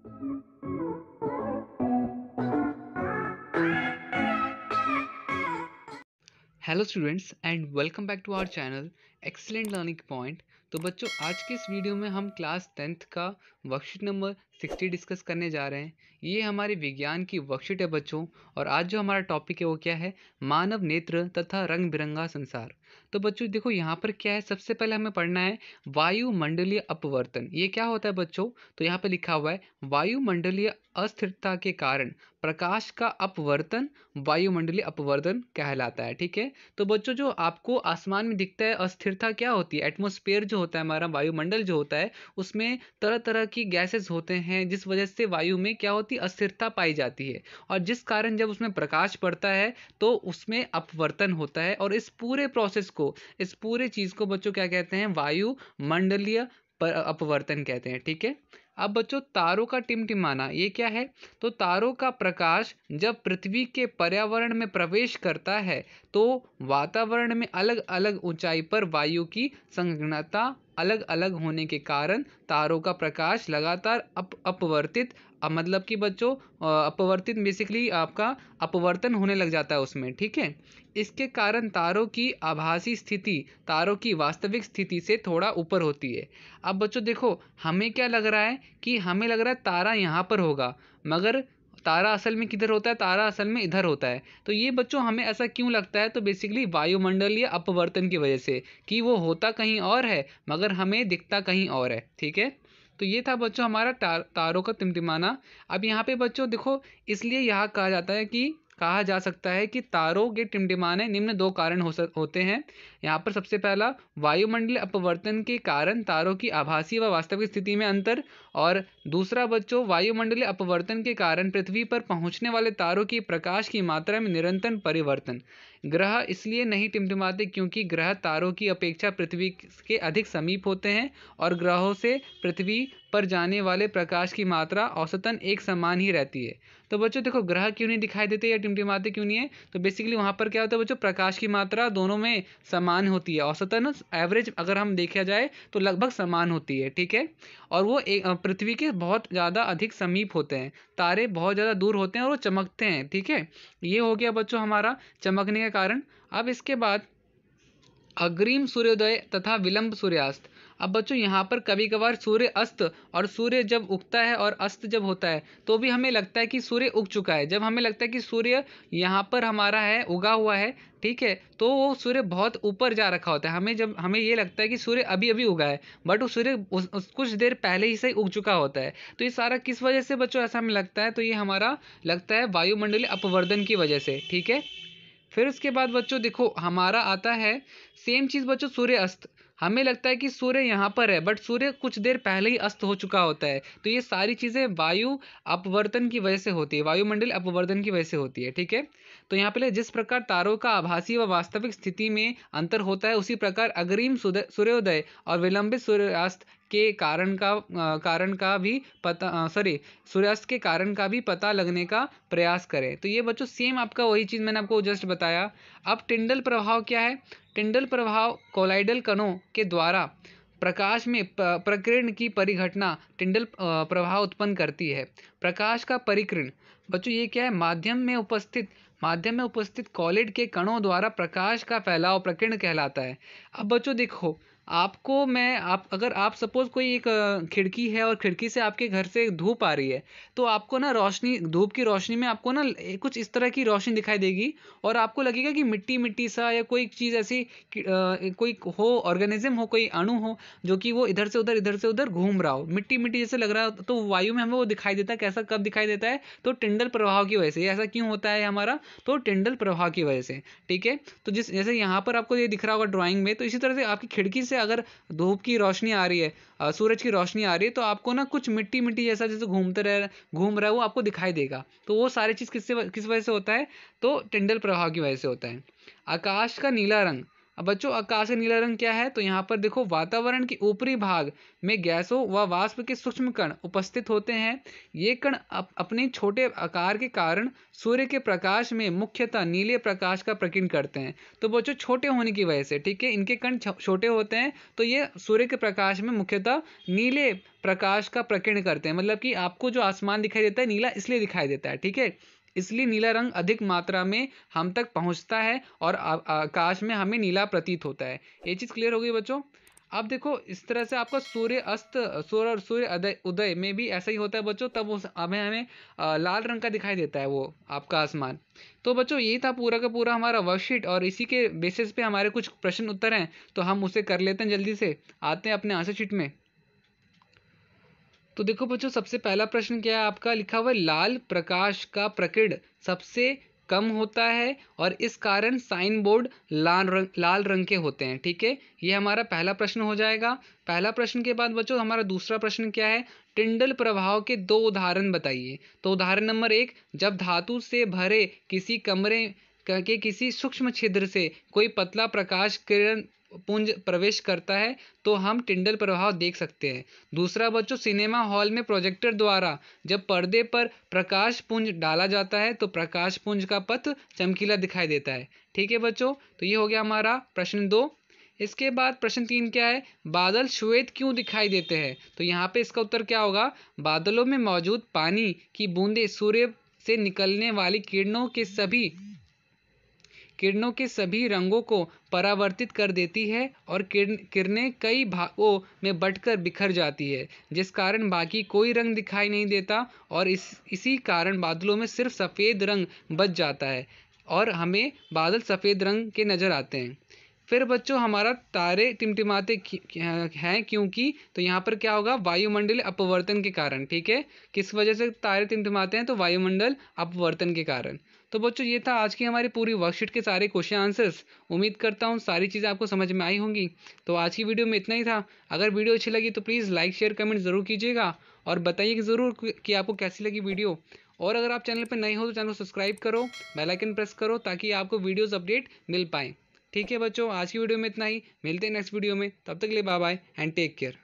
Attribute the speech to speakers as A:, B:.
A: Hello students and welcome back to our channel excellent learning point. तो बच्चों, आज के इस वीडियो में हम क्लास 10th का वर्कशीट नंबर 60 डिस्कस करने जा रहे हैं। ये हमारे विज्ञान की वर्कशीट है बच्चों, और आज जो हमारा टॉपिक है वो क्या है? मानव नेत्र तथा रंग बिरंगा संसार। तो बच्चों देखो, यहाँ पर क्या है, सबसे पहले हमें पढ़ना है वायुमंडलीय अपवर्तन। ये क्या होता है बच्चों? तो यहाँ पर लिखा हुआ है वायुमंडलीय अस्थिरता के कारण प्रकाश का अपवर्तन वायुमंडलीय अपवर्तन कहलाता है। ठीक है, तो बच्चों जो आपको आसमान में दिखता है अस्थिरता क्या होती है? एटमॉस्फेयर जो होता है, हमारा वायुमंडल जो होता है, उसमें तरह तरह की गैसेस होते हैं, जिस वजह से वायु में क्या होती है? अस्थिरता पाई जाती है, और जिस कारण जब उसमें प्रकाश पड़ता है तो उसमें अपवर्तन होता है। और इस पूरे प्रोसेस को, इस पूरे चीज को बच्चों क्या कहते हैं? वायुमंडलीय अपवर्तन कहते हैं। ठीक है, अब बच्चों तारों का टिमटिमाना ये क्या है? तो तारों का प्रकाश जब पृथ्वी के पर्यावरण में प्रवेश करता है तो वातावरण में अलग अलग ऊंचाई पर वायु की संघनता अलग अलग होने के कारण तारों का प्रकाश लगातार अपवर्तित मतलब कि बच्चों अपवर्तित बेसिकली आपका अपवर्तन होने लग जाता है उसमें। ठीक है, इसके कारण तारों की आभासी स्थिति तारों की वास्तविक स्थिति से थोड़ा ऊपर होती है। अब बच्चों देखो, हमें क्या लग रहा है कि हमें लग रहा है तारा यहाँ पर होगा, मगर तारा असल में किधर होता है? तारा असल में इधर होता है। तो ये बच्चों हमें ऐसा क्यों लगता है? तो बेसिकली वायुमंडलीय अपवर्तन की वजह से, कि वो होता कहीं और है मगर हमें दिखता कहीं और है। ठीक है, तो ये था बच्चों हमारा तारों का टिमटिमाना। अब यहाँ पे बच्चों देखो, इसलिए यहाँ कहा जाता है कि कहा जा सकता है कि तारों के टिमटिमाने निम्न दो कारण होते हैं। यहाँ पर सबसे पहला, वायुमंडलीय अपवर्तन के कारण तारों की आभासी व वास्तविक स्थिति में अंतर, और दूसरा बच्चों वायुमंडलीय अपवर्तन के कारण पृथ्वी पर पहुंचने वाले तारों की प्रकाश की मात्रा में निरंतर परिवर्तन। ग्रह इसलिए नहीं टिमटिमाते क्योंकि ग्रह तारों की अपेक्षा पृथ्वी के अधिक समीप होते हैं, और ग्रहों से पृथ्वी पर जाने वाले प्रकाश की मात्रा औसतन एक समान ही रहती है। तो बच्चों देखो, ग्रह क्यों नहीं दिखाई देते या टिमटिमाते क्यों नहीं है? तो बेसिकली वहां पर क्या होता है बच्चों? प्रकाश की मात्रा दोनों में समान होती है, औसतन एवरेज अगर हम देखा जाए तो लगभग समान होती है। ठीक है, और वो पृथ्वी के बहुत ज़्यादा अधिक समीप होते हैं, तारे बहुत ज़्यादा दूर होते हैं और वो चमकते हैं। ठीक है, ये हो गया बच्चों हमारा चमकने का कारण। अब इसके बाद अग्रिम सूर्योदय तथा विलंब सूर्यास्त। अब बच्चों यहाँ पर कभी कभार सूर्य अस्त और सूर्य जब उगता है और अस्त जब होता है तो भी हमें लगता है कि सूर्य उग चुका है। जब हमें लगता है कि सूर्य यहाँ पर हमारा है, उगा हुआ है, ठीक है, तो वो सूर्य बहुत ऊपर जा रखा होता है। जब हमें ये लगता है कि सूर्य अभी अभी उगा है, बट वो सूर्य कुछ देर पहले ही से उग चुका होता है। तो ये सारा किस वजह से बच्चों ऐसा हमें लगता है? तो ये हमारा लगता है वायुमंडलीय अपवर्तन की वजह से। ठीक है, फिर उसके बाद बच्चों देखो हमारा आता है सेम चीज बच्चों, सूर्य अस्त। हमें लगता है कि सूर्य यहाँ पर है, बट सूर्य कुछ देर पहले ही अस्त हो चुका होता है। तो ये सारी चीजें वायु अपवर्तन की वजह से होती है, वायुमंडल अपवर्तन की वजह से होती है। ठीक है, तो यहाँ पे जिस प्रकार तारों का आभासी व वास्तविक स्थिति में अंतर होता है, उसी प्रकार अग्रिम सूर्योदय और विलंबित सूर्यास्त के कारण का भी पता सूर्यास्त के कारण का भी पता लगने का प्रयास करें। तो ये बच्चों सेम आपका वही चीज़ मैंने आपको जस्ट बताया। अब टिंडल प्रभाव क्या है? टिंडल प्रभाव कोलाइडल कणों के द्वारा प्रकाश में प्रकीर्ण की परिघटना टिंडल प्रभाव उत्पन्न करती है। प्रकाश का परिकीर्ण बच्चों ये क्या है? माध्यम में उपस्थित कॉलिड के कणों द्वारा प्रकाश का फैलाव प्रकीर्ण कहलाता है। अब बच्चों देखो, आप अगर आप सपोज कोई एक खिड़की है और खिड़की से आपके घर से धूप आ रही है, तो आपको ना रोशनी, धूप की रोशनी में आपको ना कुछ इस तरह की रोशनी दिखाई देगी, और आपको लगेगा कि मिट्टी मिट्टी सा या कोई चीज़ ऐसी कोई हो, ऑर्गेनिज्म हो, कोई अणु हो जो कि वो इधर से उधर घूम रहा हो, मिट्टी मिट्टी जैसे लग रहा हो। तो वायु में हमें वो दिखाई देता है। कैसा, कब दिखाई देता है? तो टिंडल प्रभाव की वजह से। ऐसा क्यों होता है हमारा? तो टिंडल प्रभाव की वजह से। ठीक है, तो जैसे यहाँ पर आपको ये दिख रहा होगा ड्राइंग में, तो इसी तरह से आपकी खिड़की से अगर धूप की रोशनी आ रही है, सूरज की रोशनी आ रही है, तो आपको ना कुछ मिट्टी मिट्टी जैसा जैसे घूम रहा है वो आपको दिखाई देगा। तो वो सारी चीज़ किस वजह से होता है? तो टिंडल प्रभाव की वजह से होता है। आकाश का नीला रंग अब बच्चों आकाशीय नीला रंग क्या है, तो यहाँ पर देखो वातावरण के ऊपरी भाग में गैसों व वाष्प के सूक्ष्म कण उपस्थित होते हैं। ये कण अपने छोटे आकार के कारण सूर्य के प्रकाश में मुख्यतः नीले प्रकाश का प्रकीर्णन करते हैं। तो बच्चों छोटे होने की वजह से, ठीक है, इनके कण छोटे होते हैं तो ये सूर्य के प्रकाश में मुख्यतः नीले प्रकाश का प्रकीर्णन करते हैं। मतलब कि आपको जो आसमान दिखाई देता है नीला इसलिए दिखाई देता है, ठीक है, इसलिए नीला रंग अधिक मात्रा में हम तक पहुंचता है और आकाश में हमें नीला प्रतीत होता है। ये चीज़ क्लियर हो गई बच्चों। अब देखो इस तरह से आपका सूर्य अस्त सूर्य उदय में भी ऐसा ही होता है बच्चों, तब हमें लाल रंग का दिखाई देता है वो आपका आसमान। तो बच्चों ये था पूरा का पूरा हमारा वर्कशीट, और इसी के बेसिस पे हमारे कुछ प्रश्न उत्तर हैं, तो हम उसे कर लेते हैं। जल्दी से आते हैं अपने आंसर शीट में। तो देखो बच्चों सबसे पहला प्रश्न क्या है आपका, लिखा हुआ है लाल प्रकाश का प्रकीर्णन सबसे कम होता है और इस कारण साइन बोर्ड लाल रंग के होते हैं। ठीक है, ये हमारा पहला प्रश्न हो जाएगा। पहला प्रश्न के बाद बच्चों हमारा दूसरा प्रश्न क्या है, टिंडल प्रभाव के दो उदाहरण बताइए। तो उदाहरण नंबर 1, जब धातु से भरे किसी कमरे के किसी सूक्ष्म छिद्र से कोई पतला प्रकाश किरण पुंज प्रवेश करता है तो हम टिंडल प्रभाव देख सकते हैं। दूसरा बच्चों, सिनेमा हॉल में प्रोजेक्टर द्वारा जब पर्दे पर प्रकाश पुंज डाला जाता है तो प्रकाश पुंज का पथ चमकीला दिखाई देता है। ठीक है बच्चों, तो ये हो गया हमारा प्रश्न 2। इसके बाद प्रश्न 3 क्या है, बादल श्वेत क्यों दिखाई देते हैं। तो यहाँ पे इसका उत्तर क्या होगा, बादलों में मौजूद पानी की बूंदें सूर्य से निकलने वाली किरणों के सभी रंगों को परावर्तित कर देती है और किरणें कई भागों में बंटकर बिखर जाती है, जिस कारण बाकी कोई रंग दिखाई नहीं देता और इसी कारण बादलों में सिर्फ सफ़ेद रंग बच जाता है और हमें बादल सफ़ेद रंग के नज़र आते हैं। फिर बच्चों हमारा तारे टिमटिमाते हैं क्योंकि, तो यहाँ पर क्या होगा, वायुमंडलीय अपवर्तन के कारण। ठीक है, किस वजह से तारे टिमटिमाते हैं, तो वायुमंडल अपवर्तन के कारण। तो बच्चों ये था आज की हमारी पूरी वर्कशीट के सारे क्वेश्चन आंसर्स। उम्मीद करता हूँ सारी चीज़ें आपको समझ में आई होंगी। तो आज की वीडियो में इतना ही था। अगर वीडियो अच्छी लगी तो प्लीज़ लाइक शेयर कमेंट ज़रूर कीजिएगा और बताइए ज़रूर कि आपको कैसी लगी वीडियो। और अगर आप चैनल पर नए हो तो चैनल को सब्सक्राइब करो, बेल आइकन प्रेस करो ताकि आपको वीडियोज़ अपडेट मिल पाए। ठीक है बच्चों, आज की वीडियो में इतना ही। मिलते हैं नेक्स्ट वीडियो में, तब तक के लिए bye bye and take care.